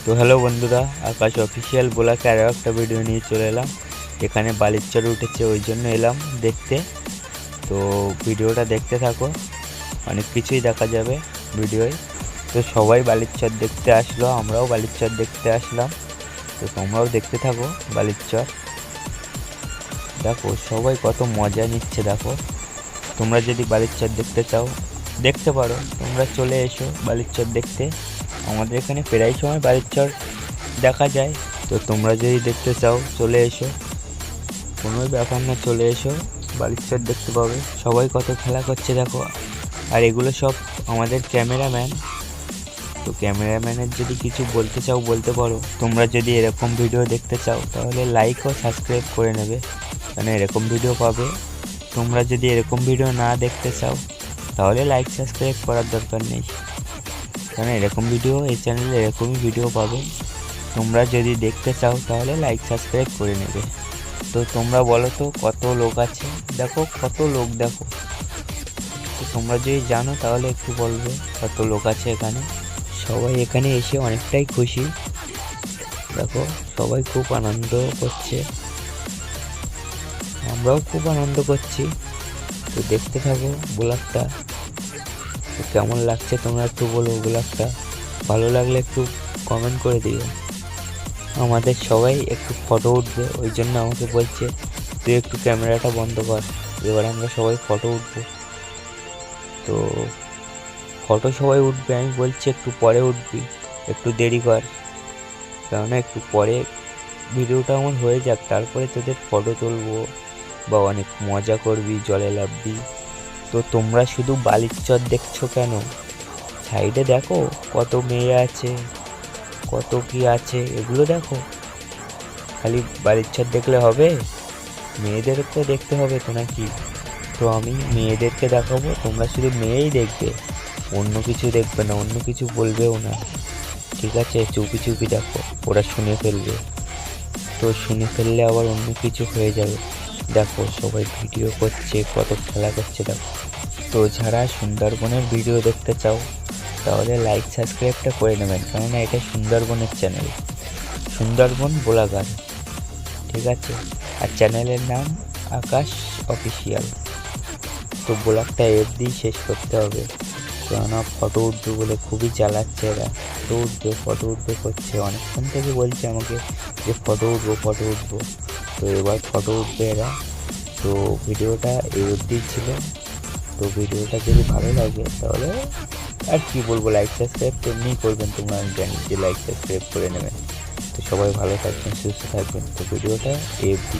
তো হ্যালো বন্ধুরা, আকাশ অফিসিয়াল ব্লগে আরও একটা ভিডিও নিয়ে চলে এলাম। এখানে বালির চর উঠেছে, ওই জন্য এলাম দেখতে। তো ভিডিওটা দেখতে থাকো, অনেক কিছুই দেখা যাবে ভিডিওয়। তো সবাই বালির চর দেখতে আসলো, আমরাও বালির চর দেখতে আসলাম। তো তোমরাও দেখতে থাকো বালির চর। দেখো সবাই কত মজা নিচ্ছে। দেখো তোমরা যদি বালির চর দেখতে চাও দেখতে পারো, তোমরা চলে এসো বালির চর দেখতে। আমাদের এখানে প্রায় সময় বালির চর দেখা যায়। তো তোমরা যদি দেখতে চাও চলে এসো, কোনো ব্যাপার না, চলে এসো, বালির চর দেখতে পাবে। সবাই কত খেলা করছে দেখো। আর এগুলো সব আমাদের ক্যামেরাম্যান। তো ক্যামেরাম্যানের যদি কিছু বলতে চাও বলতে পারো। তোমরা যদি এরকম ভিডিও দেখতে চাও তাহলে লাইক ও সাবস্ক্রাইব করে নেবে, কারণ এরকম ভিডিও পাবে। তোমরা যদি এরকম ভিডিও না দেখতে চাও তাহলে লাইক সাবস্ক্রাইব করার দরকার নেই, কারণ এরকম ভিডিও এই চ্যানেলে এরকমই ভিডিও পাবে। তোমরা যদি দেখতে চাও তাহলে লাইক সাবস্ক্রাইব করে নেবে। তো তোমরা বলো তো কত লোক আছে, দেখো কত লোক দেখো। তো তোমরা যদি জানো তাহলে একটু বলবে কত লোক আছে এখানে। সবাই এখানে এসে অনেকটাই খুশি। দেখো সবাই খুব আনন্দ করছে, আমরাও খুব আনন্দ করছি। তো দেখতে থাকো ব্লগটা। তো কেমন লাগছে তোমরা একটু বলো ব্লগটা। ভালো লাগলে একটু কমেন্ট করে দিও। আমাদের সবাই একটু ফটো উঠবে, ওই জন্য আমাকে বলছে তুই একটু ক্যামেরাটা বন্ধ কর, এবার আমরা সবাই ফটো উঠবো। তো ফটো সবাই উঠবে, আমি বলছি একটু পরে উঠবি, একটু দেরি কর, কেননা একটু পরে ভিডিওটা আমার হয়ে যাক, তারপরে তোদের ফটো তুলবো বা অনেক মজা করবি, জলে নামবি। তো তোমরা শুধু বালির চর দেখছো কেন? সাইডে দেখো কত মেয়ে আছে, কত কি আছে, এগুলো দেখো। খালি বালির চর দেখলে হবে? মেয়েদেরকে দেখতে হবে তো নাকি? তো আমি মেয়েদেরকে দেখাবো, তোমরা শুধু মেয়েই দেখবে, অন্য কিছু দেখবে না, অন্য কিছু বলবেও না, ঠিক আছে? চুপি চুপি দেখো, ওরা শুনে ফেলবে। তো শুনে ফেললে আবার অন্য কিছু হয়ে যাবে। দেখো সবাই ভিডিও করছে, কত খেলা করছে দেখো। তো যারা সুন্দরবনের ভিডিও দেখতে চাও তাহলে লাইক সাবস্ক্রাইবটা করে নেবেন, কেননা এটা সুন্দরবনের চ্যানেল, সুন্দরবন ব্লগার, ঠিক আছে? আর চ্যানেলের নাম আকাশ অফিসিয়াল। তো ব্লগটা দিয়ে শেষ করতে হবে, কেননা ফটো উঠবে বলে খুবই জ্বালাচ্ছে এরা। ফটো উঠবে করছে, অনেকক্ষণ থেকে বলছে আমাকে যে ফটো উঠবো। তো এবার ফটো উঠবে এরা। তো ভিডিওটা এই অবধি ছিল। তো ভিডিওটা যদি ভালো লাগে তাহলে আর কি বলবো, লাইক সাবস্ক্রাইব তো এমনিই করবেন, তোমরা আমি জানি যে লাইক সাবস্ক্রাইব করে নেবেন। তো সবাই ভালো থাকবেন, সুস্থ থাকবেন। তো ভিডিওটা এই অবধি।